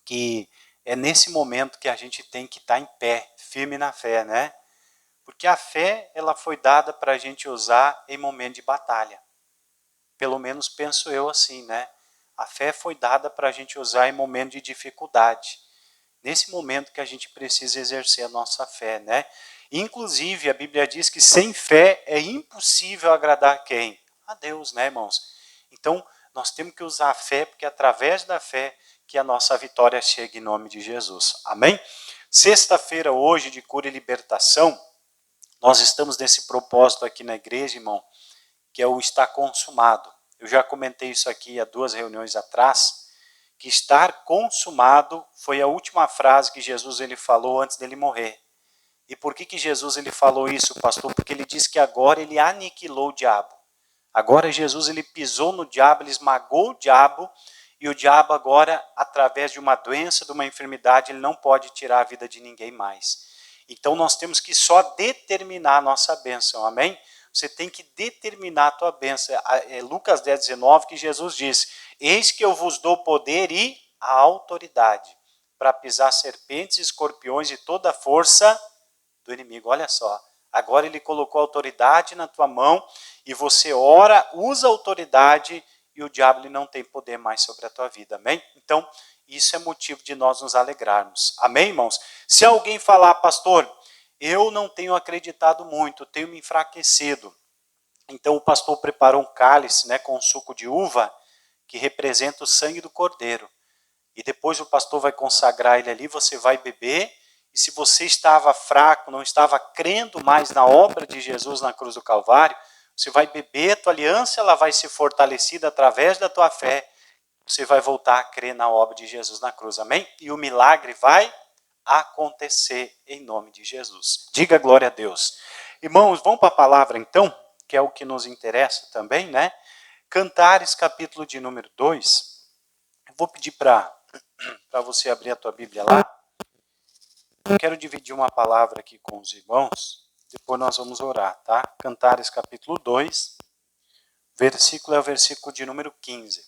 que é nesse momento que a gente tem que estar em pé, firme na fé, né? Porque a fé, ela foi dada para a gente usar em momento de batalha. Pelo menos penso eu assim, né? A fé foi dada para a gente usar em momento de dificuldade. Nesse momento que a gente precisa exercer a nossa fé, né? Inclusive, a Bíblia diz que sem fé é impossível agradar quem? A Deus, né, irmãos? Então, nós temos que usar a fé, porque é através da fé que a nossa vitória chega em nome de Jesus. Amém? Sexta-feira hoje de cura e libertação, nós estamos nesse propósito aqui na igreja, irmão, que é o estar consumado. Eu já comentei isso aqui há 2 reuniões atrás, que estar consumado foi a última frase que Jesus ele falou antes dele morrer. E por que Jesus ele falou isso, pastor? Porque ele disse que agora ele aniquilou o diabo. Agora Jesus ele pisou no diabo, ele esmagou o diabo, e o diabo agora, através de uma doença, de uma enfermidade, ele não pode tirar a vida de ninguém mais. Então nós temos que só determinar a nossa bênção, amém? Você tem que determinar a tua bênção. É Lucas 10, 19, que Jesus disse, eis que eu vos dou poder e a autoridade para pisar serpentes, escorpiões e toda a força do inimigo. Olha só, agora ele colocou autoridade na tua mão e você ora, usa a autoridade e o diabo ele não tem poder mais sobre a tua vida, amém? Então, isso é motivo de nós nos alegrarmos, amém, irmãos? Se alguém falar, pastor, eu não tenho acreditado muito, tenho me enfraquecido, então o pastor preparou um cálice, né, com suco de uva, que representa o sangue do cordeiro, e depois o pastor vai consagrar ele ali, você vai beber, e se você estava fraco, não estava crendo mais na obra de Jesus na cruz do Calvário, você vai beber, a tua aliança ela vai ser fortalecida através da tua fé, você vai voltar a crer na obra de Jesus na cruz, amém? E o milagre vai acontecer em nome de Jesus. Diga glória a Deus. Irmãos, vamos para a palavra então, que é o que nos interessa também, né? Cantares, capítulo de número 2. Eu vou pedir para você abrir a tua Bíblia lá. Eu quero dividir uma palavra aqui com os irmãos, depois nós vamos orar, tá? Cantares capítulo 2, versículo é o versículo de número 15.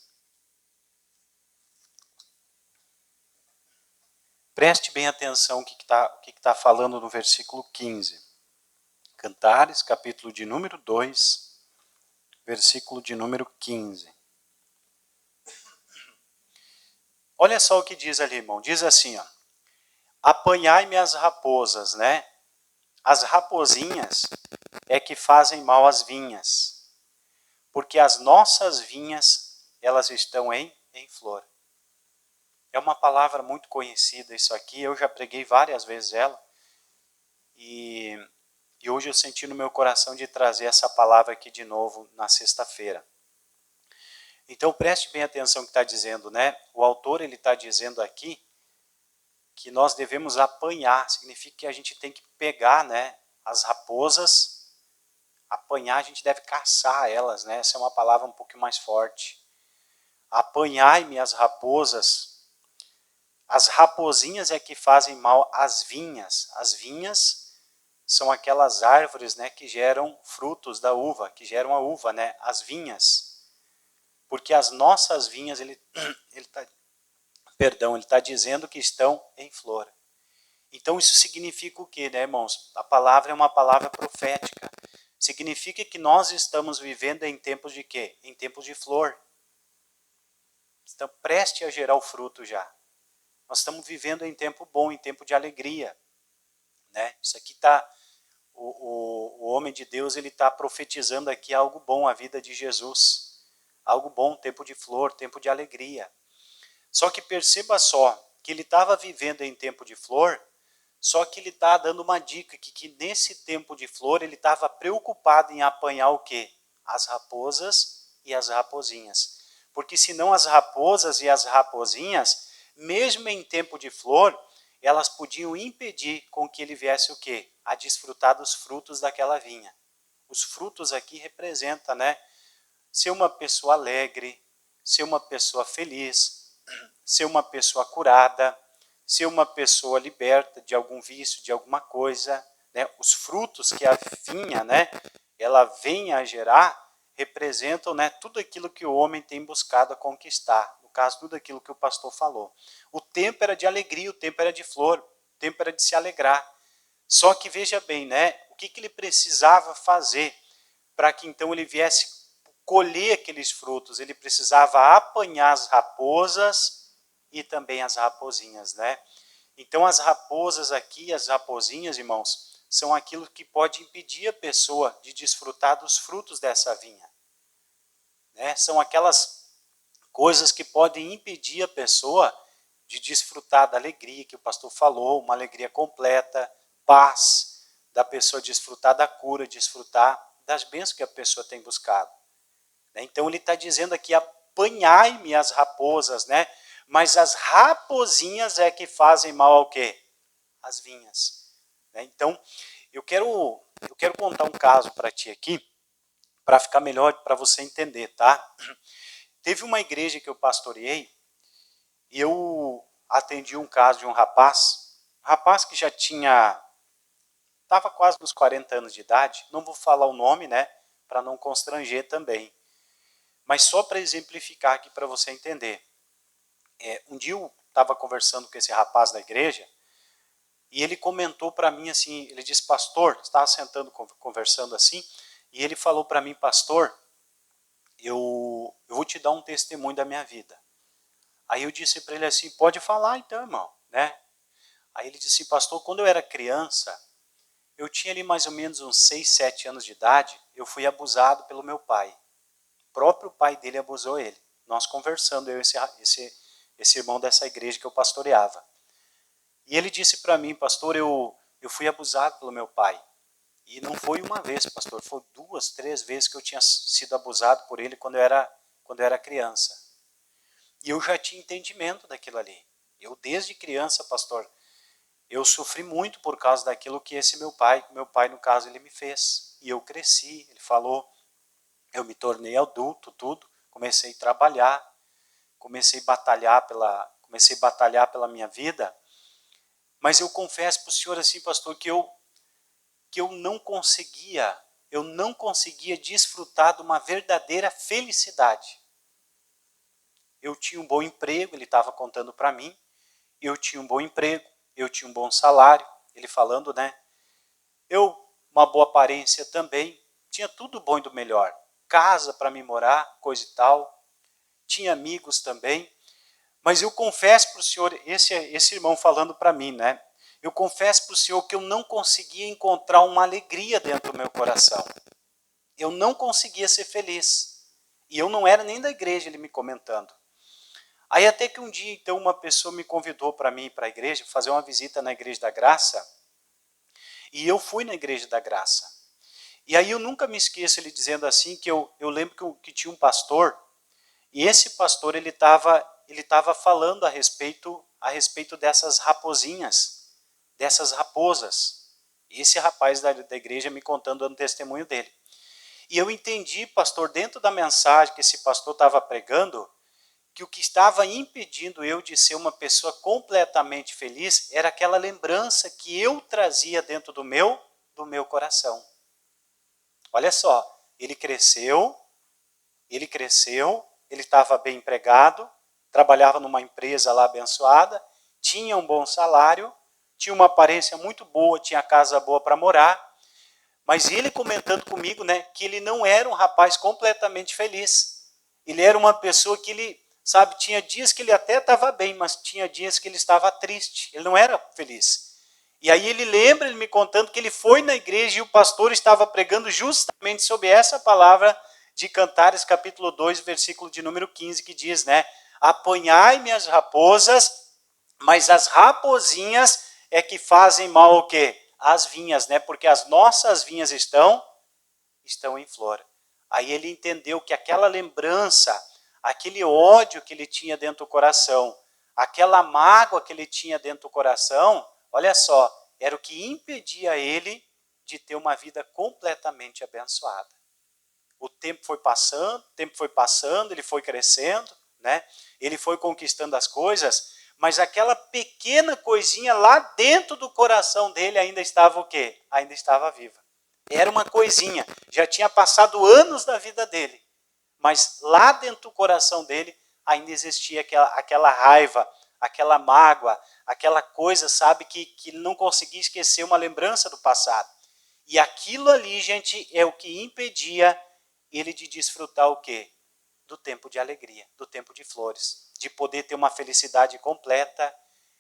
Preste bem atenção o que está falando no versículo 15. Cantares, capítulo de número 2, versículo de número 15. Olha só o que diz ali, irmão. Diz assim, ó. Apanhai-me as raposas, né? As raposinhas é que fazem mal às vinhas, porque as nossas vinhas, elas estão em flor. É uma palavra muito conhecida isso aqui, eu já preguei várias vezes ela, e hoje eu senti no meu coração de trazer essa palavra aqui de novo na sexta-feira. Então preste bem atenção no que está dizendo, né? O autor ele está dizendo aqui que nós devemos apanhar, significa que a gente tem que pegar, né, as raposas, apanhar, a gente deve caçar elas, né? Essa é uma palavra um pouco mais forte. Apanhai-me as raposas. As raposinhas é que fazem mal às vinhas. As vinhas são aquelas árvores, né, que geram frutos da uva, que geram a uva, né? As vinhas. Porque as nossas vinhas, ele está dizendo que estão em flor. Então isso significa o quê, né, irmãos? A palavra é uma palavra profética. Significa que nós estamos vivendo em tempos de quê? Em tempos de flor. Então preste a gerar o fruto já. Nós estamos vivendo em tempo bom, em tempo de alegria. Né? Isso aqui está, o homem de Deus ele está profetizando aqui algo bom, a vida de Jesus. Algo bom, tempo de flor, tempo de alegria. Só que perceba só, que ele estava vivendo em tempo de flor, só que ele está dando uma dica, que nesse tempo de flor ele estava preocupado em apanhar o quê? As raposas e as raposinhas. Porque senão as raposas e as raposinhas, mesmo em tempo de flor, elas podiam impedir com que ele viesse o quê? A desfrutar dos frutos daquela vinha. Os frutos aqui representam, né? Ser uma pessoa alegre, ser uma pessoa feliz, ser uma pessoa curada, ser uma pessoa liberta de algum vício, de alguma coisa, né? Os frutos que a vinha, né, ela vem a gerar, representam, né, tudo aquilo que o homem tem buscado a conquistar. No caso, tudo aquilo que o pastor falou. O tempo era de alegria, o tempo era de flor, o tempo era de se alegrar. Só que veja bem, né? O que ele precisava fazer para que então ele viesse colher aqueles frutos? Ele precisava apanhar as raposas e também as raposinhas, né? Então as raposas aqui, as raposinhas, irmãos, são aquilo que pode impedir a pessoa de desfrutar dos frutos dessa vinha. Né? São aquelas coisas que podem impedir a pessoa de desfrutar da alegria que o pastor falou, uma alegria completa, paz, da pessoa desfrutar da cura, desfrutar das bênçãos que a pessoa tem buscado. Então ele está dizendo aqui, apanhai-me as raposas, né? Mas as raposinhas é que fazem mal ao quê? As vinhas. Então, eu quero contar um caso para ti aqui, para ficar melhor, para você entender, tá? Teve uma igreja que eu pastoreei, e eu atendi um caso de um rapaz que já estava quase nos 40 anos de idade, não vou falar o nome, né, para não constranger também. Mas só para exemplificar aqui para você entender. Um dia eu estava conversando com esse rapaz da igreja, e ele comentou para mim assim, ele disse, pastor, estava sentando, conversando assim, e ele falou para mim, pastor, eu vou te dar um testemunho da minha vida. Aí eu disse para ele assim, pode falar então, irmão, né? Aí ele disse, pastor, quando eu era criança, eu tinha ali mais ou menos uns 6, 7 anos de idade, eu fui abusado pelo meu pai. O próprio pai dele abusou ele. Nós conversando, eu e esse irmão dessa igreja que eu pastoreava. E ele disse para mim, pastor, eu fui abusado pelo meu pai. E não foi uma vez, pastor, foi 2, 3 vezes que eu tinha sido abusado por ele quando eu era criança. E eu já tinha entendimento daquilo ali. Eu desde criança, pastor, eu sofri muito por causa daquilo que esse meu pai no caso, ele me fez. E eu cresci, ele falou, eu me tornei adulto, tudo, comecei a trabalhar, comecei a batalhar pela minha vida, mas eu confesso para o senhor assim, pastor, que eu não conseguia desfrutar de uma verdadeira felicidade. Eu tinha um bom emprego, ele estava contando para mim, eu tinha um bom emprego, eu tinha um bom salário, ele falando, né? Uma boa aparência também, tinha tudo bom e do melhor. Casa para me morar, coisa e tal, tinha amigos também, mas eu confesso para o senhor, esse irmão falando para mim, né? Eu confesso para o senhor que eu não conseguia encontrar uma alegria dentro do meu coração. Eu não conseguia ser feliz. E eu não era nem da igreja, ele me comentando. Aí até que um dia, então, uma pessoa me convidou para mim ir para a igreja, fazer uma visita na Igreja da Graça, e eu fui na Igreja da Graça. E aí eu nunca me esqueço ele dizendo assim, que eu lembro que tinha um pastor, e esse pastor ele estava falando a respeito dessas raposinhas, dessas raposas. E esse rapaz da igreja me contando, dando testemunho dele. E eu entendi, pastor, dentro da mensagem que esse pastor estava pregando, que o que estava impedindo eu de ser uma pessoa completamente feliz era aquela lembrança que eu trazia dentro do meu coração. Olha só, ele cresceu, ele estava bem empregado, trabalhava numa empresa lá abençoada, tinha um bom salário, tinha uma aparência muito boa, tinha casa boa para morar, mas ele comentando comigo, né, que ele não era um rapaz completamente feliz. Ele era uma pessoa que ele, sabe, tinha dias que ele até estava bem, mas tinha dias que ele estava triste, ele não era feliz. E aí ele me contando que ele foi na igreja e o pastor estava pregando justamente sobre essa palavra de Cantares, capítulo 2, versículo de número 15, que diz, né, apanhai-me as raposas, mas as raposinhas é que fazem mal o quê? As vinhas, né? Porque as nossas vinhas estão em flor. Aí ele entendeu que aquela lembrança, aquele ódio que ele tinha dentro do coração, aquela mágoa que ele tinha dentro do coração, olha só, era o que impedia ele de ter uma vida completamente abençoada. O tempo foi passando, ele foi crescendo, né? Ele foi conquistando as coisas, mas aquela pequena coisinha lá dentro do coração dele ainda estava o quê? Ainda estava viva. Era uma coisinha, já tinha passado anos da vida dele, mas lá dentro do coração dele ainda existia aquela raiva, aquela mágoa, aquela coisa, sabe, que ele não conseguia esquecer, uma lembrança do passado. E aquilo ali, gente, é o que impedia ele de desfrutar o quê? Do tempo de alegria, do tempo de flores, de poder ter uma felicidade completa,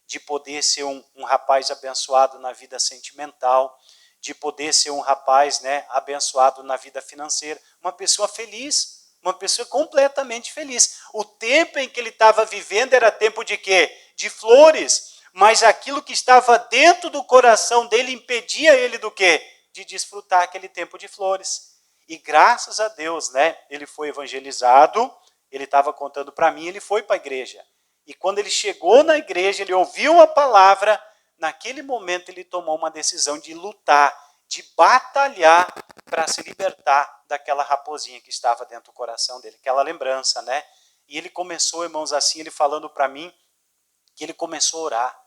de poder ser um rapaz abençoado na vida sentimental, de poder ser um rapaz, né, abençoado na vida financeira, uma pessoa feliz, uma pessoa completamente feliz. O tempo em que ele estava vivendo era tempo de quê? De flores, mas aquilo que estava dentro do coração dele impedia ele do quê? De desfrutar aquele tempo de flores. E graças a Deus, né, ele foi evangelizado, ele estava contando para mim, ele foi para a igreja. E quando ele chegou na igreja, ele ouviu a palavra, naquele momento ele tomou uma decisão de lutar, de batalhar para se libertar daquela raposinha que estava dentro do coração dele, aquela lembrança, né? E ele começou, irmãos, assim, ele falando para mim, que ele começou a orar.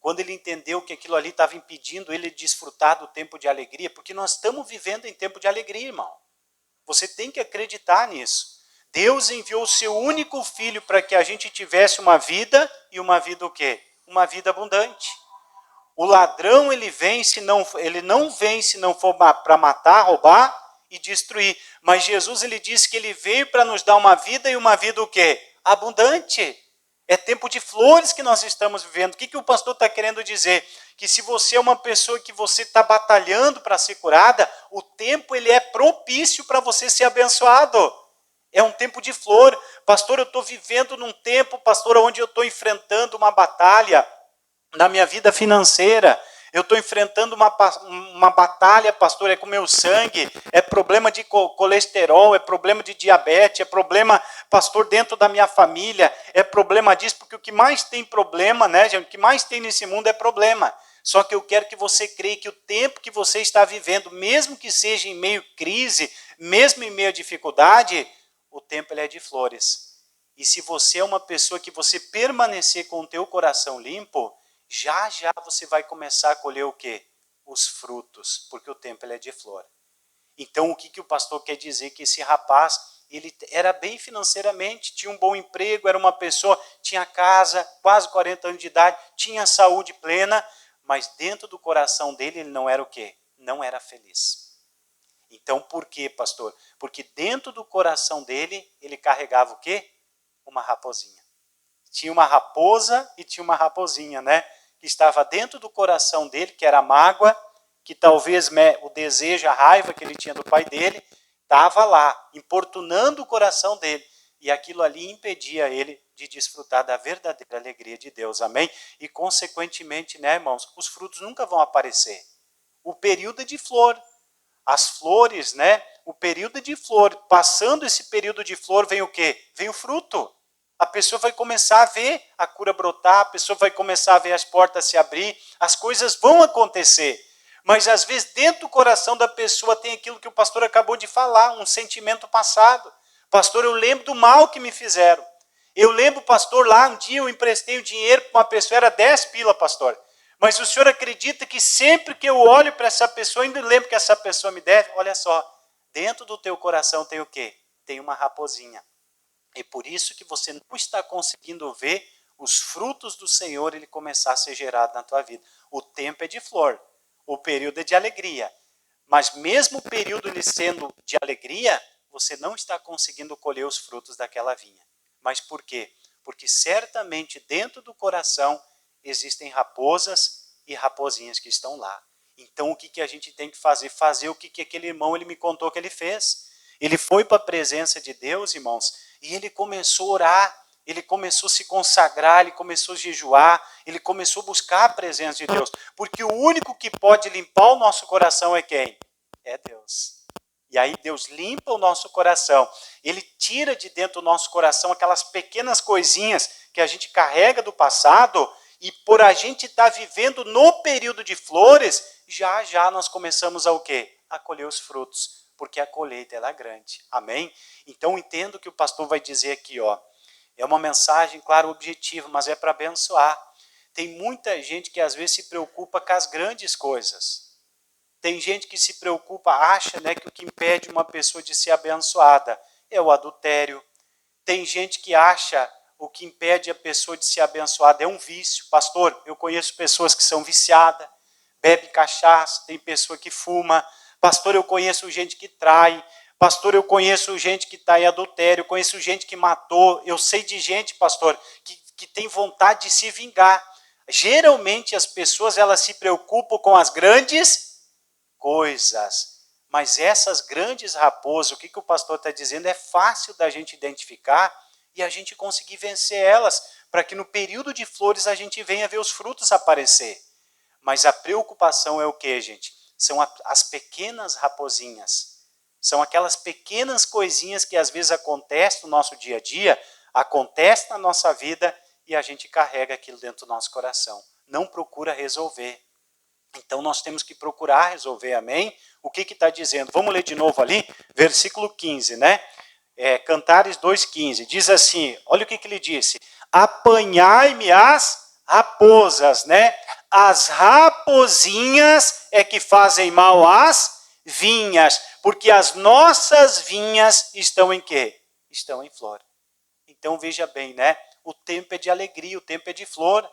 Quando ele entendeu que aquilo ali estava impedindo ele de desfrutar do tempo de alegria, porque nós estamos vivendo em tempo de alegria, irmão. Você tem que acreditar nisso. Deus enviou o seu único filho para que a gente tivesse uma vida, e uma vida o quê? Uma vida abundante. O ladrão, ele não vem se não for para matar, roubar e destruir. Mas Jesus, ele disse que ele veio para nos dar uma vida, e uma vida o quê? Abundante. É tempo de flores que nós estamos vivendo. O que o pastor está querendo dizer? Que se você é uma pessoa que você está batalhando para ser curada, o tempo ele é propício para você ser abençoado. É um tempo de flor. Pastor, eu estou vivendo num tempo, pastor, onde eu estou enfrentando uma batalha na minha vida financeira. Eu estou enfrentando uma batalha, pastor, é com meu sangue, é problema de colesterol, é problema de diabetes, é problema, pastor, dentro da minha família, é problema disso, porque o que mais tem problema, né, gente, o que mais tem nesse mundo é problema. Só que eu quero que você creia que o tempo que você está vivendo, mesmo que seja em meio crise, mesmo em meio a dificuldade, o tempo ele é de flores. E se você é uma pessoa que você permanecer com o teu coração limpo, já você vai começar a colher o quê? Os frutos, porque o tempo ele é de flor. Então, o que o pastor quer dizer? Que esse rapaz, ele era bem financeiramente, tinha um bom emprego, era uma pessoa, tinha casa, quase 40 anos de idade, tinha saúde plena, mas dentro do coração dele, ele não era o quê? Não era feliz. Então, por quê, pastor? Porque dentro do coração dele, ele carregava o quê? Uma raposinha. Tinha uma raposa e tinha uma raposinha, né? Que estava dentro do coração dele, que era a mágoa, que talvez o desejo, a raiva que ele tinha do pai dele, estava lá, importunando o coração dele. E aquilo ali impedia ele de desfrutar da verdadeira alegria de Deus, amém? E consequentemente, né, irmãos, os frutos nunca vão aparecer. O período é de flor. As flores, né? O período é de flor. Passando esse período de flor, vem o quê? Vem o fruto. A pessoa vai começar a ver a cura brotar, a pessoa vai começar a ver as portas se abrir, as coisas vão acontecer. Mas às vezes dentro do coração da pessoa tem aquilo que o pastor acabou de falar, um sentimento passado. Pastor, eu lembro do mal que me fizeram. Eu lembro, pastor, lá um dia eu emprestei o dinheiro para uma pessoa, era 10 pila, pastor. Mas o senhor acredita que sempre que eu olho para essa pessoa, ainda lembro que essa pessoa me deve? Olha só, dentro do teu coração tem o quê? Tem uma raposinha. É por isso que você não está conseguindo ver os frutos do Senhor ele começar a ser gerado na tua vida. O tempo é de flor, o período é de alegria. Mas mesmo o período ele sendo de alegria, você não está conseguindo colher os frutos daquela vinha. Mas por quê? Porque certamente dentro do coração existem raposas e raposinhas que estão lá. Então o que a gente tem que fazer? Fazer o que aquele irmão ele me contou que ele fez. Ele foi para a presença de Deus, irmãos, e ele começou a orar, ele começou a se consagrar, ele começou a jejuar, ele começou a buscar a presença de Deus. Porque o único que pode limpar o nosso coração é quem? É Deus. E aí Deus limpa o nosso coração. Ele tira de dentro do nosso coração aquelas pequenas coisinhas que a gente carrega do passado, e por a gente estar vivendo no período de flores, já nós começamos a o quê? A colher os frutos, porque a colheita ela é grande. Amém? Então entendo que o pastor vai dizer aqui, ó, é uma mensagem, claro, objetiva, mas é para abençoar. Tem muita gente que às vezes se preocupa com as grandes coisas. Tem gente que se preocupa, acha, né, que o que impede uma pessoa de ser abençoada é o adultério, Tem gente que acha o que impede a pessoa de ser abençoada é um vício. Pastor, eu conheço pessoas que são viciadas, bebe cachaça, tem pessoa que fuma. Pastor, eu conheço gente que trai. Pastor, eu conheço gente que está em adultério, eu conheço gente que matou. Eu sei de gente, pastor, que tem vontade de se vingar. Geralmente as pessoas elas se preocupam com as grandes coisas. Mas essas grandes raposas, o que o pastor está dizendo, é fácil da gente identificar e a gente conseguir vencer elas, para que no período de flores a gente venha ver os frutos aparecer. Mas a preocupação é o que, gente? São as pequenas raposinhas. São aquelas pequenas coisinhas que às vezes acontecem no nosso dia a dia, acontecem na nossa vida e a gente carrega aquilo dentro do nosso coração. Não procura resolver. Então nós temos que procurar resolver, amém? O que está dizendo? Vamos ler de novo ali, versículo 15, né? Cantares 2,15, diz assim, olha o que ele disse, apanhai-me as raposas, né? As raposinhas é que fazem mal às vinhas, porque as nossas vinhas estão em quê? Estão em flor. Então veja bem, né? O tempo é de alegria, o tempo é de flor.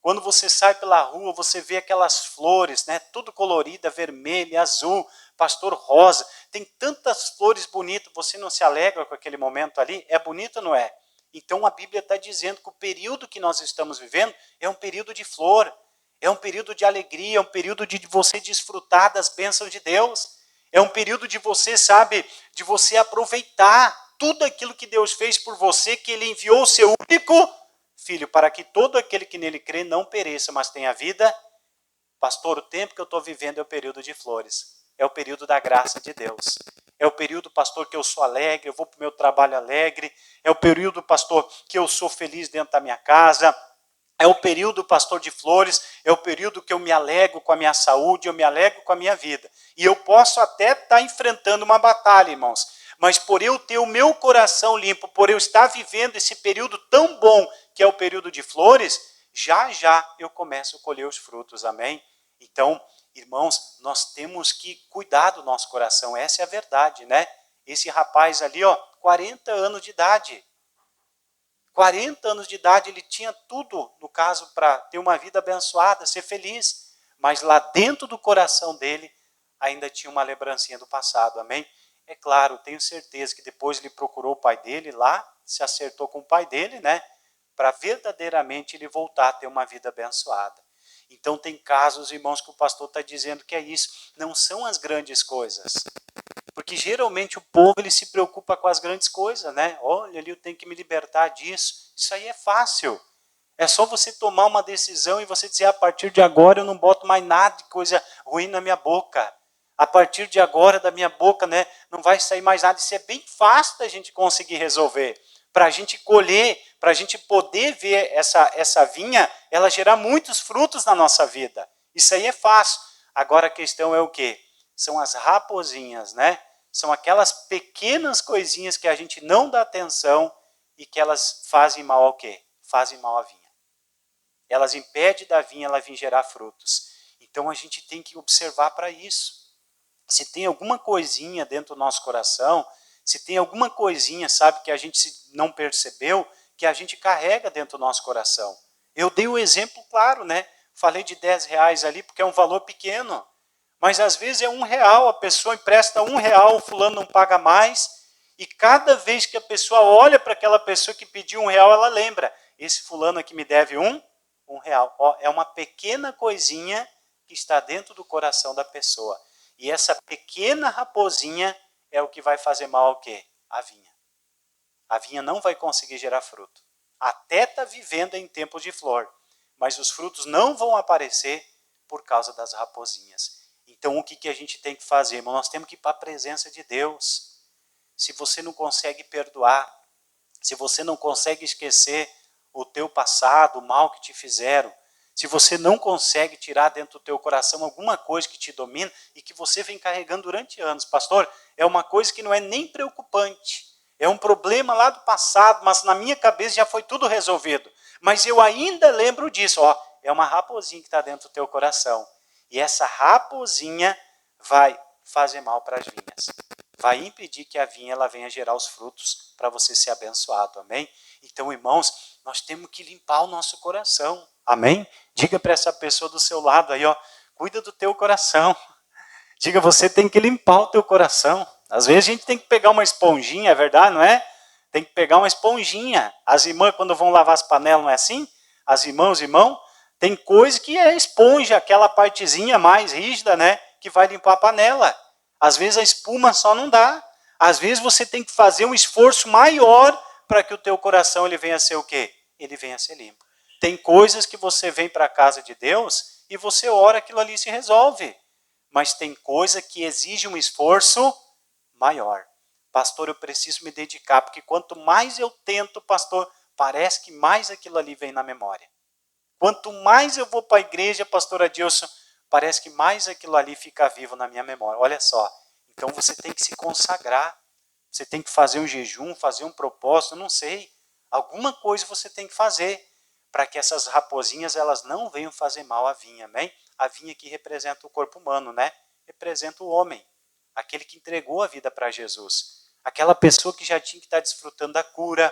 Quando você sai pela rua, você vê aquelas flores, né? Tudo colorida, vermelha, azul, pastor rosa. Tem tantas flores bonitas, você não se alegra com aquele momento ali? É bonito ou não é? Então a Bíblia está dizendo que o período que nós estamos vivendo é um período de flor, é um período de alegria, é um período de você desfrutar das bênçãos de Deus. É um período de você, sabe, de você aproveitar tudo aquilo que Deus fez por você, que Ele enviou o seu único Filho, para que todo aquele que nele crê não pereça, mas tenha vida. Pastor, o tempo que eu estou vivendo é o período de flores. É o período da graça de Deus. É o período, pastor, que eu sou alegre, eu vou para o meu trabalho alegre. É o período, pastor, que eu sou feliz dentro da minha casa. É o período, pastor, de flores. É o período que eu me alegro com a minha saúde, eu me alegro com a minha vida. E eu posso até estar enfrentando uma batalha, irmãos. Mas por eu ter o meu coração limpo, por eu estar vivendo esse período tão bom, que é o período de flores, já eu começo a colher os frutos, amém? Então, irmãos, nós temos que cuidar do nosso coração, essa é a verdade, né? Esse rapaz ali, 40 anos de idade. 40 anos de idade, ele tinha tudo, no caso, para ter uma vida abençoada, ser feliz. Mas lá dentro do coração dele, ainda tinha uma lembrancinha do passado, amém? É claro, tenho certeza que depois ele procurou o pai dele lá, se acertou com o pai dele, né? Para verdadeiramente ele voltar a ter uma vida abençoada. Então tem casos, irmãos, que o pastor está dizendo que é isso. Não são as grandes coisas. Porque geralmente o povo ele se preocupa com as grandes coisas, né? Olha ali, eu tenho que me libertar disso. Isso aí é fácil. É só você tomar uma decisão e você dizer, a partir de agora eu não boto mais nada de coisa ruim na minha boca. A partir de agora da minha boca, né, não vai sair mais nada. Isso é bem fácil da gente conseguir resolver. Para a gente colher, para a gente poder ver essa vinha, ela gerar muitos frutos na nossa vida. Isso aí é fácil. Agora a questão é o quê? São as raposinhas, né? São aquelas pequenas coisinhas que a gente não dá atenção e que elas fazem mal ao quê? Fazem mal à vinha. Elas impedem da vinha ela vir gerar frutos. Então a gente tem que observar para isso. Se tem alguma coisinha dentro do nosso coração, se tem alguma coisinha, sabe, que a gente não percebeu, que a gente carrega dentro do nosso coração. Eu dei o exemplo claro, né? Falei de 10 reais ali, porque é um valor pequeno. Mas às vezes é R$1, a pessoa empresta R$1, o fulano não paga mais. E cada vez que a pessoa olha para aquela pessoa que pediu R$1, ela lembra, esse fulano aqui me deve um real. É uma pequena coisinha que está dentro do coração da pessoa. E essa pequena raposinha é o que vai fazer mal ao quê? A vinha. A vinha não vai conseguir gerar fruto. Até está vivendo em tempos de flor, mas os frutos não vão aparecer por causa das raposinhas. Então o que a gente tem que fazer, irmão? Nós temos que ir para a presença de Deus. Se você não consegue perdoar, se você não consegue esquecer o teu passado, o mal que te fizeram, se você não consegue tirar dentro do teu coração alguma coisa que te domina e que você vem carregando durante anos, pastor, é uma coisa que não é nem preocupante, é um problema lá do passado, mas na minha cabeça já foi tudo resolvido, mas eu ainda lembro disso, é uma raposinha que está dentro do teu coração, e essa raposinha vai fazer mal para as vinhas. vai impedir que a vinha ela venha gerar os frutos para você ser abençoado, amém? Então, irmãos, nós temos que limpar o nosso coração, amém? Diga para essa pessoa do seu lado aí, ó, cuida do teu coração. Diga, você tem que limpar o teu coração. Às vezes a gente tem que pegar uma esponjinha, é verdade, não é? Tem que pegar uma esponjinha. As irmãs, quando vão lavar as panelas, não é assim? As irmãs, os irmãos, tem coisa que é esponja, aquela partezinha mais rígida, né? Que vai limpar a panela. Às vezes a espuma só não dá. Às vezes você tem que fazer um esforço maior para que o teu coração ele venha a ser o quê? Ele venha a ser limpo. Tem coisas que você vem para a casa de Deus e você ora, aquilo ali se resolve. Mas tem coisa que exige um esforço maior. Pastor, eu preciso me dedicar, porque quanto mais eu tento, pastor, parece que mais aquilo ali vem na memória. Quanto mais eu vou para a igreja, pastor Adilson, parece que mais aquilo ali fica vivo na minha memória. Olha só, então você tem que se consagrar, você tem que fazer um jejum, fazer um propósito, não sei. Alguma coisa você tem que fazer, para que essas raposinhas elas não venham fazer mal à vinha, amém? A vinha que representa o corpo humano, né? Representa o homem, aquele que entregou a vida para Jesus. Aquela pessoa que já tinha que estar desfrutando da cura,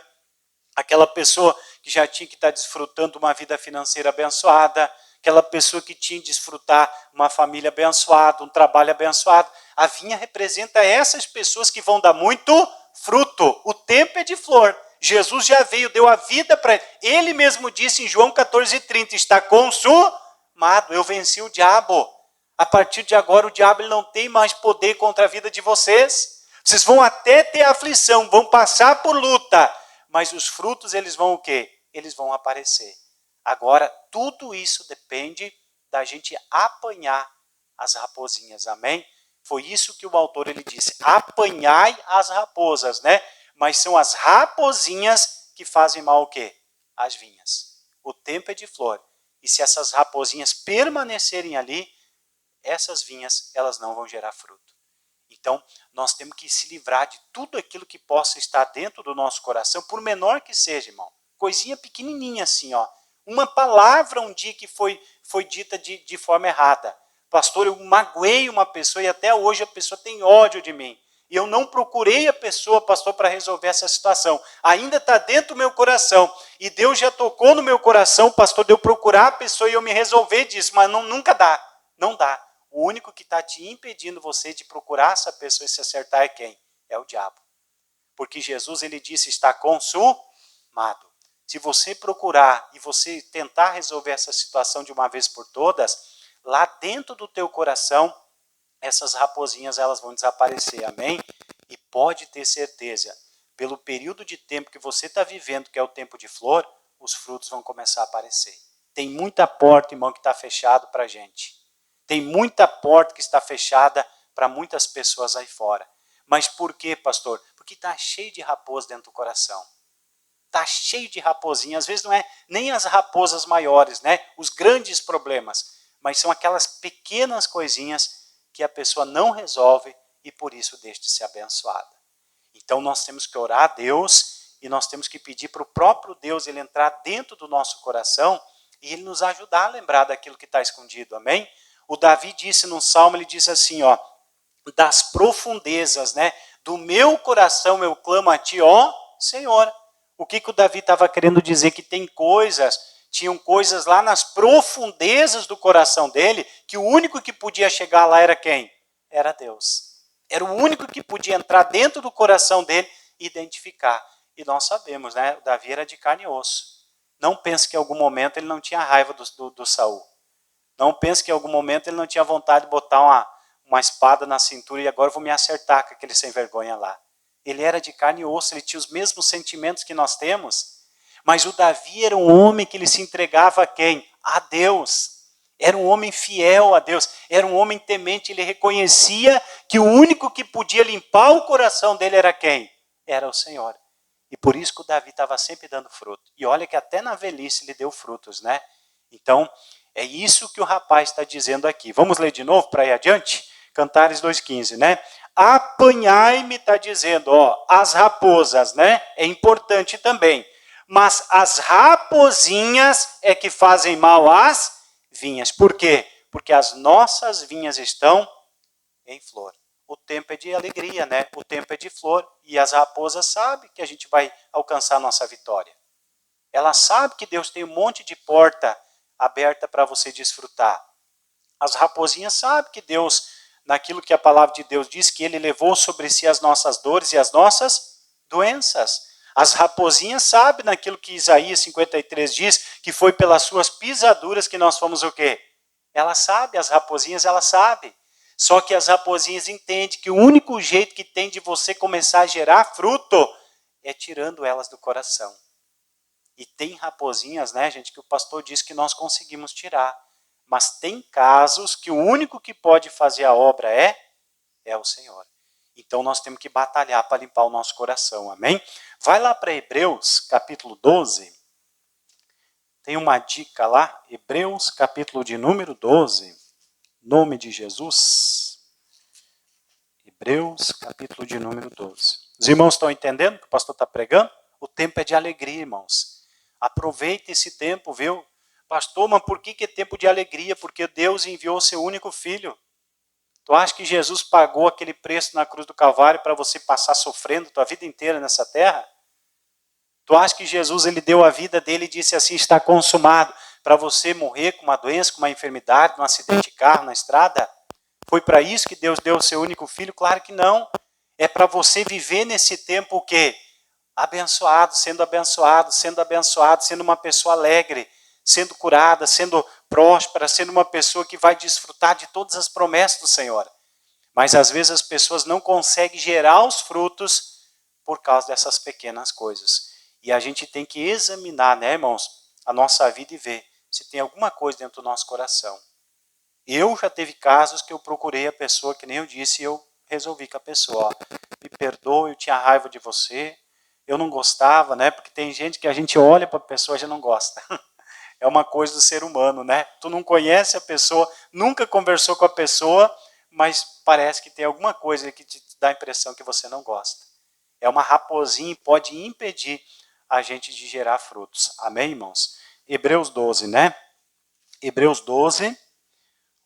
aquela pessoa que já tinha que estar desfrutando uma vida financeira abençoada, aquela pessoa que tinha que desfrutar uma família abençoada, um trabalho abençoado. A vinha representa essas pessoas que vão dar muito fruto. O tempo é de flor. Jesus já veio, deu a vida para ele. Ele mesmo disse em João 14:30, está consumado, eu venci o diabo. A partir de agora o diabo ele não tem mais poder contra a vida de vocês. Vocês vão até ter aflição, vão passar por luta, mas os frutos eles vão o quê? Eles vão aparecer. Agora, tudo isso depende da gente apanhar as raposinhas, amém? Foi isso que o autor ele disse, apanhai as raposas, né? Mas são as raposinhas que fazem mal o quê? As vinhas. O tempo é de flor. E se essas raposinhas permanecerem ali, essas vinhas elas não vão gerar fruto. Então, nós temos que se livrar de tudo aquilo que possa estar dentro do nosso coração, por menor que seja, irmão. Coisinha pequenininha assim, ó. Uma palavra um dia que foi dita de forma errada. Pastor, eu magoei uma pessoa e até hoje a pessoa tem ódio de mim. E eu não procurei a pessoa, pastor, para resolver essa situação. Ainda está dentro do meu coração. E Deus já tocou no meu coração, pastor, de eu procurar a pessoa e eu me resolver disso. Mas nunca dá. Não dá. O único que está te impedindo você de procurar essa pessoa e se acertar é quem? É o diabo. Porque Jesus ele disse, está consumado. Se você procurar e você tentar resolver essa situação de uma vez por todas, lá dentro do teu coração, essas raposinhas elas vão desaparecer, amém? E pode ter certeza, pelo período de tempo que você está vivendo, que é o tempo de flor, os frutos vão começar a aparecer. Tem muita porta, irmão, que está fechada para a gente. Tem muita porta que está fechada para muitas pessoas aí fora. Mas por quê, pastor? Porque está cheio de raposa dentro do coração. Está cheio de raposinha. Às vezes não é nem as raposas maiores, né? Os grandes problemas. Mas são aquelas pequenas coisinhas que a pessoa não resolve e por isso deixa de ser abençoada. Então nós temos que orar a Deus e nós temos que pedir para o próprio Deus ele entrar dentro do nosso coração e ele nos ajudar a lembrar daquilo que está escondido, amém? O Davi disse no Salmo, ele disse assim, ó, das profundezas, né, do meu coração eu clamo a ti, ó Senhor. O que o Davi estava querendo dizer? Que tinham coisas lá nas profundezas do coração dele, que o único que podia chegar lá era quem? Era Deus. Era o único que podia entrar dentro do coração dele e identificar. E nós sabemos, né, o Davi era de carne e osso. Não pense que em algum momento ele não tinha raiva do Saul. Não pense que em algum momento ele não tinha vontade de botar uma espada na cintura e agora eu vou me acertar com aquele sem vergonha lá. Ele era de carne e osso, ele tinha os mesmos sentimentos que nós temos. Mas o Davi era um homem que ele se entregava a quem? A Deus. Era um homem fiel a Deus. Era um homem temente. Ele reconhecia que o único que podia limpar o coração dele era quem? Era o Senhor. E por isso que o Davi estava sempre dando fruto. E olha que até na velhice ele deu frutos, né? Então, é isso que o rapaz está dizendo aqui. Vamos ler de novo para ir adiante? Cantares 2,15, né? Apanhai-me, está dizendo, ó, as raposas, né? É importante também. Mas as raposinhas é que fazem mal às vinhas. Por quê? Porque as nossas vinhas estão em flor. o tempo é de alegria, né? O tempo é de flor. E as raposas sabem que a gente vai alcançar a nossa vitória. Ela sabe que Deus tem um monte de porta aberta para você desfrutar. As raposinhas sabem que Deus, naquilo que a palavra de Deus diz, que Ele levou sobre si as nossas dores e as nossas doenças. As raposinhas sabem naquilo que Isaías 53 diz, que foi pelas suas pisaduras que nós fomos o quê? Ela sabe, as raposinhas, ela sabe. Só que as raposinhas entendem que o único jeito que tem de você começar a gerar fruto é tirando elas do coração. E tem raposinhas, né, gente, que o pastor disse que nós conseguimos tirar. Mas tem casos que o único que pode fazer a obra é o Senhor. Então nós temos que batalhar para limpar o nosso coração, amém? Vai lá para Hebreus, capítulo 12. Tem uma dica lá, Hebreus, capítulo de número 12. Nome de Jesus. Hebreus, capítulo de número 12. Os irmãos estão entendendo o que o pastor está pregando? O tempo é de alegria, irmãos. Aproveite esse tempo, viu? Pastor, mas por que é tempo de alegria? Porque Deus enviou o seu único filho. Tu acha que Jesus pagou aquele preço na cruz do Calvário para você passar sofrendo tua vida inteira nessa terra? Tu acha que Jesus ele deu a vida dele e disse assim, está consumado, para você morrer com uma doença, com uma enfermidade, num acidente de carro na estrada? Foi para isso que Deus deu o seu único filho? Claro que não. É para você viver nesse tempo o quê? Abençoado, sendo uma pessoa alegre, sendo curada, sendo próspera, sendo uma pessoa que vai desfrutar de todas as promessas do Senhor. Mas às vezes as pessoas não conseguem gerar os frutos por causa dessas pequenas coisas. E a gente tem que examinar, né, irmãos, a nossa vida e ver se tem alguma coisa dentro do nosso coração. Eu já teve casos que eu procurei a pessoa, que nem eu disse, e eu resolvi com a pessoa, ó, me perdoe, eu tinha raiva de você, eu não gostava, né? Porque tem gente que a gente olha para a pessoa e já não gosta. É uma coisa do ser humano, né? Tu não conhece a pessoa, nunca conversou com a pessoa, mas parece que tem alguma coisa que te dá a impressão que você não gosta. É uma raposinha e pode impedir a gente de gerar frutos. Amém, irmãos? Hebreus 12, né? Hebreus 12,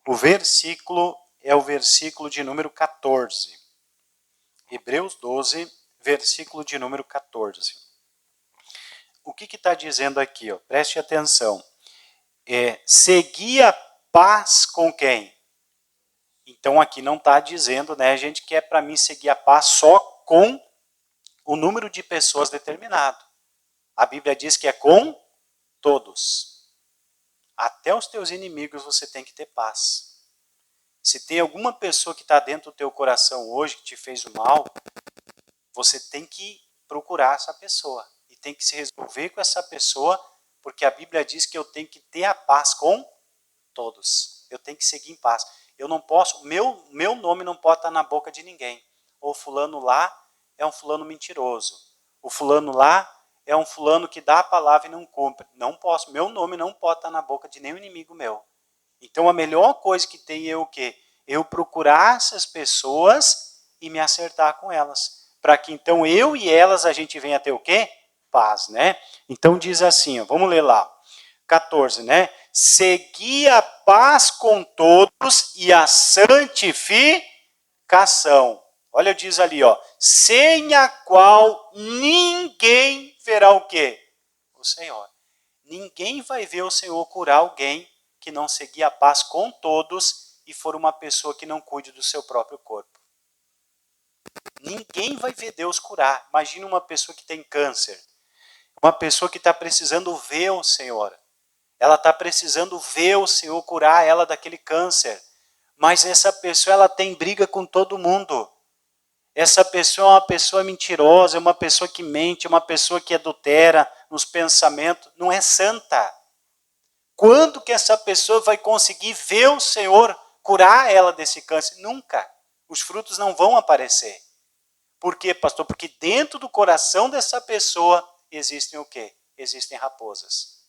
o versículo é o versículo de número 14. Hebreus 12, versículo de número 14. O que está dizendo aqui? Ó? Preste atenção. Segui a paz com quem? Então aqui não está dizendo, né, gente, que é para mim seguir a paz só com o número de pessoas determinado. A Bíblia diz que é com todos. Até os teus inimigos você tem que ter paz. Se tem alguma pessoa que está dentro do teu coração hoje que te fez o mal, você tem que procurar essa pessoa. E tem que se resolver com essa pessoa, porque a Bíblia diz que eu tenho que ter a paz com todos. Eu tenho que seguir em paz. Eu não posso, meu nome não pode estar na boca de ninguém. Ou fulano lá é um fulano mentiroso. O fulano lá é um fulano que dá a palavra e não cumpre. Não posso, meu nome não pode estar na boca de nenhum inimigo meu. Então a melhor coisa que tem é o quê? Eu procurar essas pessoas e me acertar com elas. Para que então eu e elas a gente venha ter o quê? Paz, né? Então diz assim, ó, vamos ler lá. 14, né? Segui a paz com todos e a santificação. Olha, diz ali, ó, sem a qual ninguém verá o quê? O Senhor. Ninguém vai ver o Senhor curar alguém que não seguir a paz com todos e for uma pessoa que não cuide do seu próprio corpo. Ninguém vai ver Deus curar. Imagina uma pessoa que tem câncer, uma pessoa que está precisando ver o Senhor. Ela está precisando ver o Senhor curar ela daquele câncer. Mas essa pessoa ela tem briga com todo mundo. Essa pessoa é uma pessoa mentirosa, é uma pessoa que mente, é uma pessoa que adultera nos pensamentos, não é santa. Quando que essa pessoa vai conseguir ver o Senhor curar ela desse câncer? Nunca. Os frutos não vão aparecer. Por quê, pastor? Porque dentro do coração dessa pessoa existem o quê? Existem raposas.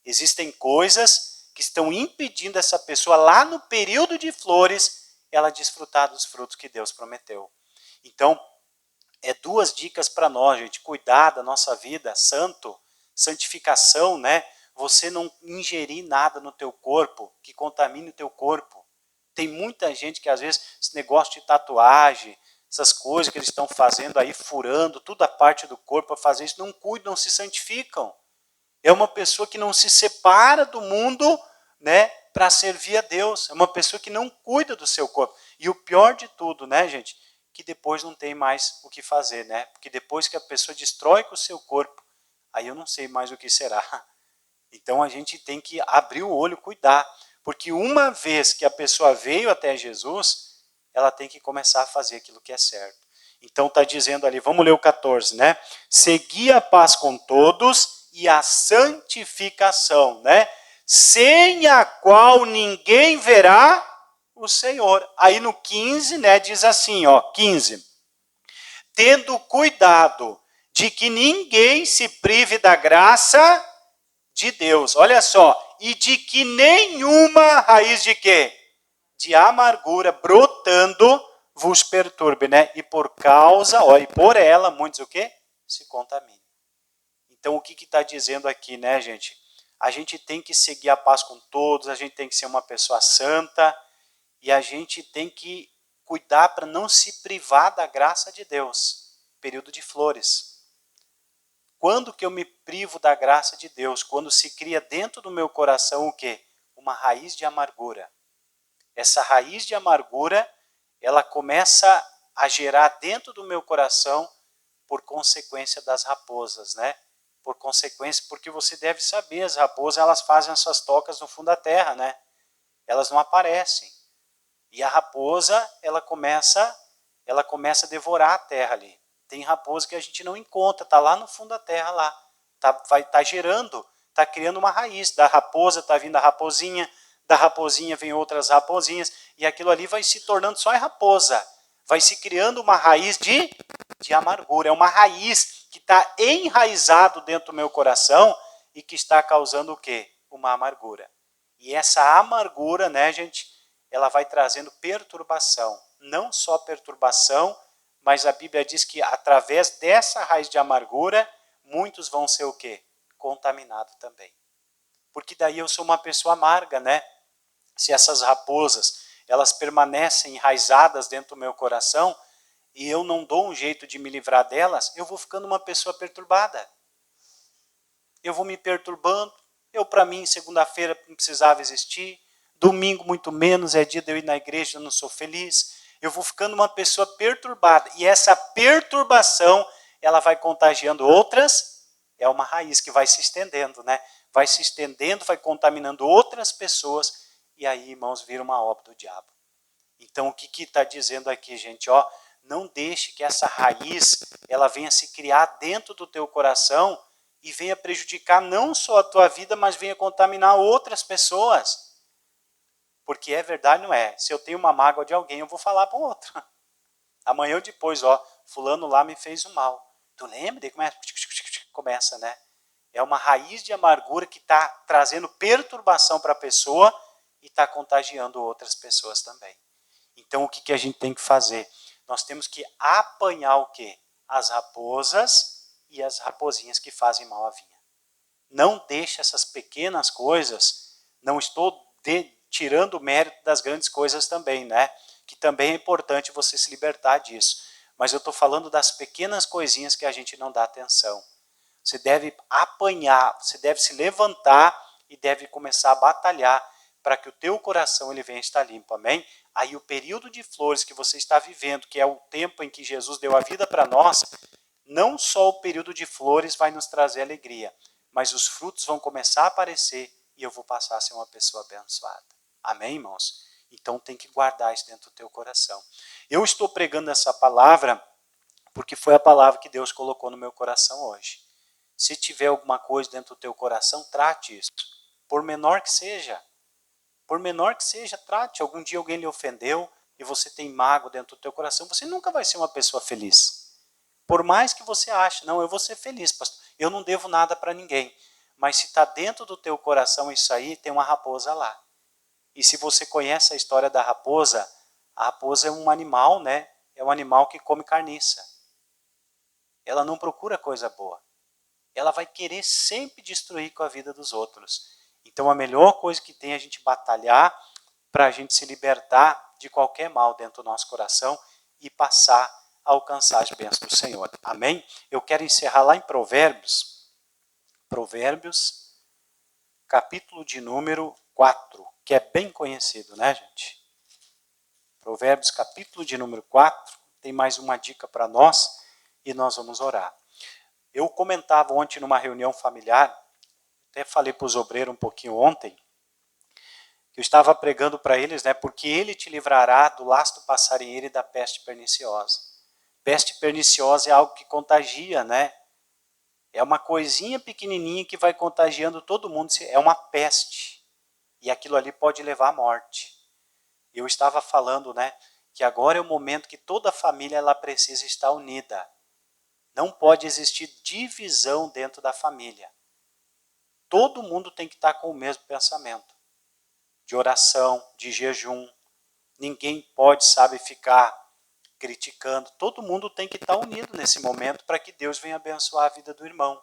Existem coisas que estão impedindo essa pessoa lá no período de flores ela desfrutar dos frutos que Deus prometeu. Então, duas dicas para nós, gente. Cuidar da nossa vida, santificação, né? Você não ingerir nada no teu corpo que contamine o teu corpo. Tem muita gente que às vezes, esse negócio de tatuagem, essas coisas que eles estão fazendo aí, furando toda a parte do corpo para fazer isso, não cuidam, não se santificam. É uma pessoa que não se separa do mundo, né, para servir a Deus. É uma pessoa que não cuida do seu corpo. E o pior de tudo, né, gente, que depois não tem mais o que fazer, né? Porque depois que a pessoa destrói com o seu corpo, aí eu não sei mais o que será. Então a gente tem que abrir o olho, cuidar. Porque uma vez que a pessoa veio até Jesus, ela tem que começar a fazer aquilo que é certo. Então está dizendo ali, vamos ler o 14, né? Segui a paz com todos e a santificação, né? Sem a qual ninguém verá o Senhor. Aí no 15, né, diz assim, ó, 15. Tendo cuidado de que ninguém se prive da graça de Deus. Olha só, e de que nenhuma raiz de quê? De amargura brotando vos perturbe, né? E por causa, ó, e por ela, muitos o quê? Se contaminam. Então, o que está dizendo aqui, né, gente? A gente tem que seguir a paz com todos, a gente tem que ser uma pessoa santa, e a gente tem que cuidar para não se privar da graça de Deus. Período de flores. Quando que eu me privo da graça de Deus? Quando se cria dentro do meu coração o quê? Uma raiz de amargura. Essa raiz de amargura, ela começa a gerar dentro do meu coração por consequência das raposas, né? Por consequência, porque você deve saber, as raposas, elas fazem as suas tocas no fundo da terra, né? Elas não aparecem. E a raposa, ela começa a devorar a terra ali. Tem raposa que a gente não encontra, está lá no fundo da terra lá. Tá gerando, está criando uma raiz. Da raposa está vindo a raposinha, da raposinha vem outras raposinhas, e aquilo ali vai se tornando só raposa. Vai se criando uma raiz de amargura. É uma raiz que está enraizado dentro do meu coração e que está causando o quê? Uma amargura. E essa amargura, né, gente, ela vai trazendo perturbação. Não só perturbação, mas a Bíblia diz que através dessa raiz de amargura, muitos vão ser o quê? Contaminados também. Porque daí eu sou uma pessoa amarga, né? Se essas raposas, elas permanecem enraizadas dentro do meu coração, e eu não dou um jeito de me livrar delas, eu vou ficando uma pessoa perturbada. Eu vou me perturbando. Eu, para mim, segunda-feira não precisava existir. Domingo, muito menos, é dia de eu ir na igreja, eu não sou feliz. Eu vou ficando uma pessoa perturbada. E essa perturbação, ela vai contagiando outras. É uma raiz que vai se estendendo, né? Vai se estendendo, vai contaminando outras pessoas. E aí, irmãos, vira uma obra do diabo. Então, o que está dizendo aqui, gente? Ó, não deixe que essa raiz, ela venha se criar dentro do teu coração e venha prejudicar não só a tua vida, mas venha contaminar outras pessoas. Porque é verdade, não é? Se eu tenho uma mágoa de alguém, eu vou falar para o outro. Amanhã ou depois, ó, fulano lá me fez o mal. Tu lembra? Começa, né? É uma raiz de amargura que está trazendo perturbação para a pessoa e está contagiando outras pessoas também. Então, o que a gente tem que fazer? Nós temos que apanhar o quê? As raposas e as raposinhas que fazem mal à vinha. Não deixe essas pequenas coisas, não estou tirando o mérito das grandes coisas também, né? Que também é importante você se libertar disso. Mas eu estou falando das pequenas coisinhas que a gente não dá atenção. Você deve apanhar, você deve se levantar e deve começar a batalhar para que o teu coração ele venha estar limpo, amém? Aí o período de flores que você está vivendo, que é o tempo em que Jesus deu a vida para nós, não só o período de flores vai nos trazer alegria, mas os frutos vão começar a aparecer e eu vou passar a ser uma pessoa abençoada. Amém, irmãos? Então tem que guardar isso dentro do teu coração. Eu estou pregando essa palavra porque foi a palavra que Deus colocou no meu coração hoje. Se tiver alguma coisa dentro do teu coração, trate isso. Por menor que seja. Por menor que seja, trate. Algum dia alguém lhe ofendeu e você tem mágoa dentro do teu coração, você nunca vai ser uma pessoa feliz. Por mais que você ache, não, eu vou ser feliz, pastor. Eu não devo nada para ninguém. Mas se está dentro do teu coração isso aí, tem uma raposa lá. E se você conhece a história da raposa, a raposa é um animal, né? É um animal que come carniça. Ela não procura coisa boa. Ela vai querer sempre destruir com a vida dos outros. Então a melhor coisa que tem é a gente batalhar para a gente se libertar de qualquer mal dentro do nosso coração e passar a alcançar as bênçãos do Senhor. Amém? Eu quero encerrar lá em Provérbios, capítulo de número 4, que é bem conhecido, né, gente? Provérbios, capítulo de número 4, tem mais uma dica para nós e nós vamos orar. Eu comentava ontem numa reunião familiar, até falei para os obreiros um pouquinho ontem, que eu estava pregando para eles, né, porque ele te livrará do laço do passarinheiro e da peste perniciosa. Peste perniciosa é algo que contagia, né? É uma coisinha pequenininha que vai contagiando todo mundo, é uma peste. E aquilo ali pode levar à morte. Eu estava falando, né, que agora é o momento que toda a família ela precisa estar unida. Não pode existir divisão dentro da família. Todo mundo tem que estar com o mesmo pensamento. De oração, de jejum. Ninguém pode, sabe, ficar criticando. Todo mundo tem que estar unido nesse momento para que Deus venha abençoar a vida do irmão,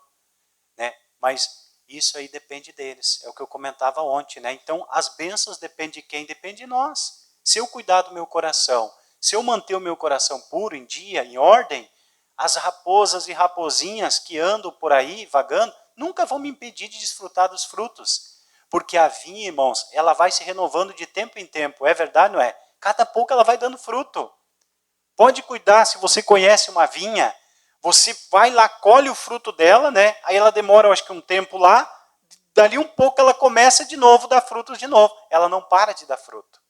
né? Mas isso aí depende deles. É o que eu comentava ontem, né? Então, as bênçãos dependem de quem? Depende de nós. Se eu cuidar do meu coração, se eu manter o meu coração puro, em dia, em ordem, as raposas e raposinhas que andam por aí, vagando, nunca vão me impedir de desfrutar dos frutos. Porque a vinha, irmãos, ela vai se renovando de tempo em tempo. É verdade, não é? Cada pouco ela vai dando fruto. Pode cuidar, se você conhece uma vinha, você vai lá, colhe o fruto dela, né? Aí ela demora, eu acho que um tempo lá, dali um pouco ela começa de novo a dar frutos de novo. Ela não para de dar fruto.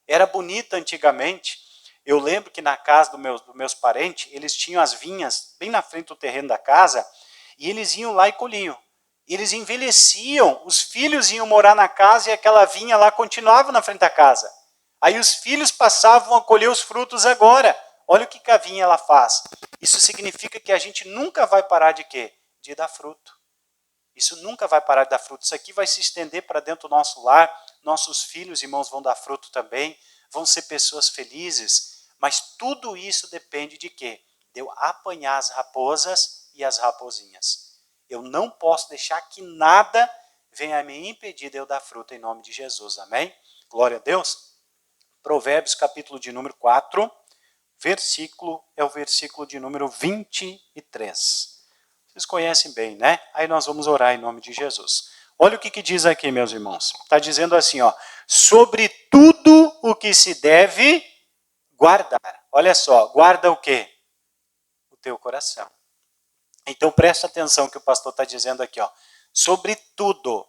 Era bonita antigamente. Eu lembro que na casa dos meus parentes, eles tinham as vinhas bem na frente do terreno da casa, e eles iam lá e colhiam. Eles envelheciam, os filhos iam morar na casa e aquela vinha lá continuava na frente da casa. Aí os filhos passavam a colher os frutos agora. Olha o que a vinha ela faz. Isso significa que a gente nunca vai parar de quê? De dar fruto. Isso nunca vai parar de dar fruto. Isso aqui vai se estender para dentro do nosso lar. Nossos filhos, irmãos, vão dar fruto também. Vão ser pessoas felizes. Mas tudo isso depende de quê? De eu apanhar as raposas e as raposinhas. Eu não posso deixar que nada venha me impedir de eu dar fruto em nome de Jesus. Amém? Glória a Deus. Provérbios, capítulo de número 4, versículo é o versículo de número 23. Vocês conhecem bem, né? Aí nós vamos orar em nome de Jesus. Olha o que diz aqui, meus irmãos. Está dizendo assim, ó, sobre tudo o que se deve guardar. Olha só, guarda o quê? O teu coração. Então presta atenção que o pastor está dizendo aqui, ó. Sobre tudo,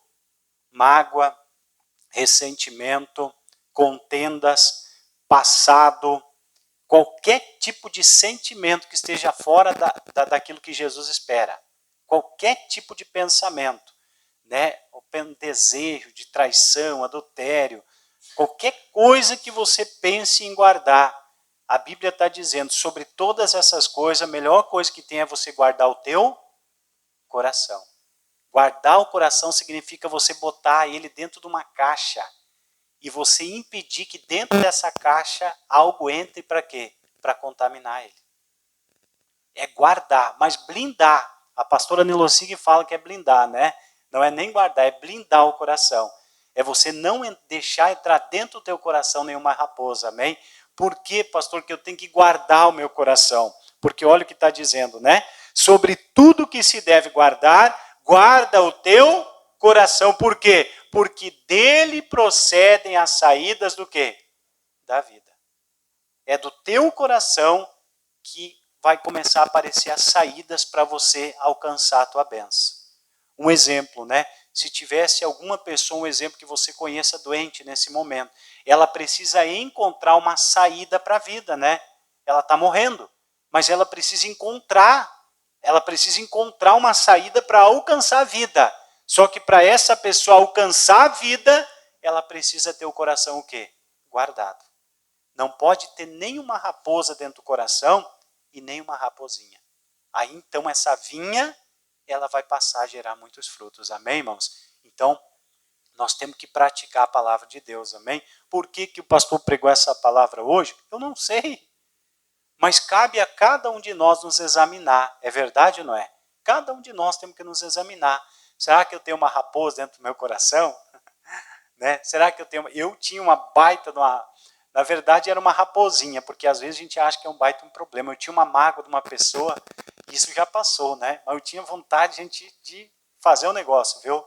mágoa, ressentimento, contendas, passado, qualquer tipo de sentimento que esteja fora daquilo que Jesus espera. Qualquer tipo de pensamento, né? O desejo de traição, adultério, qualquer coisa que você pense em guardar. A Bíblia está dizendo, sobre todas essas coisas, a melhor coisa que tem é você guardar o teu coração. Guardar o coração significa você botar ele dentro de uma caixa e você impedir que dentro dessa caixa algo entre para quê? Para contaminar ele. É guardar, mas blindar. A pastora Nelocig fala que é blindar, né? Não é nem guardar, é blindar o coração. É você não deixar entrar dentro do teu coração nenhuma raposa, amém? Por que, pastor, que eu tenho que guardar o meu coração? Porque olha o que está dizendo, né? Sobre tudo que se deve guardar, guarda o teu coração. Por quê? Porque dele procedem as saídas do quê? Da vida. É do teu coração que vai começar a aparecer as saídas para você alcançar a tua bênção. Um exemplo, né? Se tivesse alguma pessoa, um exemplo que você conheça doente nesse momento, ela precisa encontrar uma saída para a vida, né? Ela está morrendo, mas ela precisa encontrar uma saída para alcançar a vida. Só que para essa pessoa alcançar a vida, ela precisa ter o coração o quê? Guardado. Não pode ter nenhuma raposa dentro do coração e nenhuma raposinha. Aí então essa vinha, ela vai passar a gerar muitos frutos. Amém, irmãos? Então, nós temos que praticar a palavra de Deus. Amém? Por que o pastor pregou essa palavra hoje? Eu não sei. Mas cabe a cada um de nós nos examinar. É verdade ou não é? Cada um de nós temos que nos examinar. Será que eu tenho uma raposa dentro do meu coração? Né? Será que eu tenho... Eu tinha uma baita de uma... Na verdade, era uma raposinha, porque às vezes a gente acha que é um baita um problema. Eu tinha uma mágoa de uma pessoa, isso já passou, né? Mas eu tinha vontade, gente, de fazer um negócio, viu?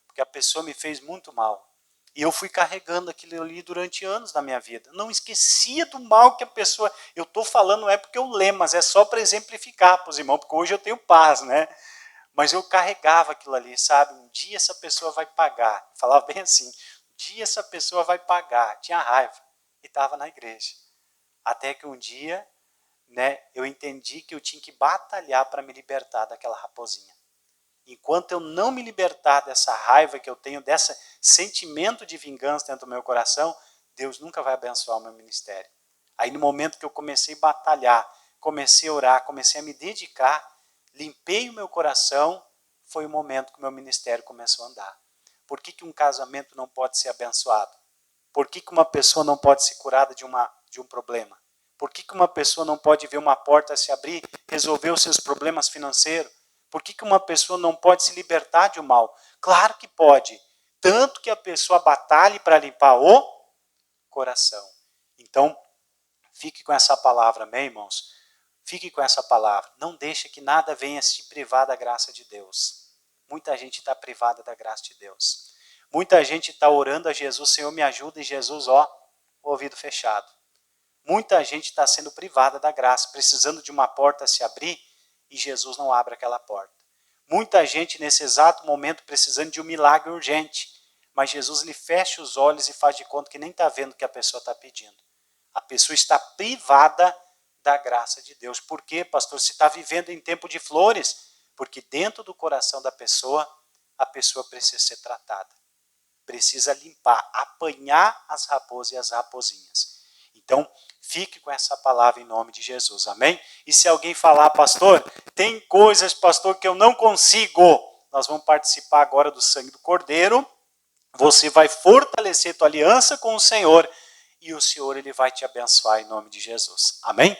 Porque a pessoa me fez muito mal. E eu fui carregando aquilo ali durante anos da minha vida. Não esquecia do mal que a pessoa... Eu estou falando, não é porque eu lembro, mas é só para exemplificar para os irmãos, porque hoje eu tenho paz, né? Mas eu carregava aquilo ali, sabe? Um dia essa pessoa vai pagar. Falava bem assim, um dia essa pessoa vai pagar. Tinha raiva. E estava na igreja. Até que um dia, né, eu entendi que eu tinha que batalhar para me libertar daquela raposinha. Enquanto eu não me libertar dessa raiva que eu tenho, desse sentimento de vingança dentro do meu coração, Deus nunca vai abençoar o meu ministério. Aí no momento que eu comecei a batalhar, comecei a orar, comecei a me dedicar, limpei o meu coração, foi o momento que o meu ministério começou a andar. Por que um casamento não pode ser abençoado? Por que uma pessoa não pode ser curada de um problema? Por que uma pessoa não pode ver uma porta se abrir, resolver os seus problemas financeiros? Por que uma pessoa não pode se libertar de um mal? Claro que pode. Tanto que a pessoa batalhe para limpar o coração. Então, fique com essa palavra, amém, irmãos? Fique com essa palavra. Não deixe que nada venha se privar da graça de Deus. Muita gente está privada da graça de Deus. Muita gente está orando a Jesus, Senhor, me ajuda, e Jesus, ó, ouvido fechado. Muita gente está sendo privada da graça, precisando de uma porta se abrir, e Jesus não abre aquela porta. Muita gente nesse exato momento precisando de um milagre urgente, mas Jesus lhe fecha os olhos e faz de conta que nem está vendo o que a pessoa está pedindo. A pessoa está privada da graça de Deus. Por quê, pastor? Se está vivendo em tempo de flores, porque dentro do coração da pessoa, a pessoa precisa ser tratada. Precisa limpar, apanhar as raposas e as raposinhas. Então, fique com essa palavra em nome de Jesus, amém? E se alguém falar, pastor, tem coisas, pastor, que eu não consigo, nós vamos participar agora do sangue do Cordeiro, você vai fortalecer tua aliança com o Senhor, e o Senhor ele vai te abençoar em nome de Jesus, amém?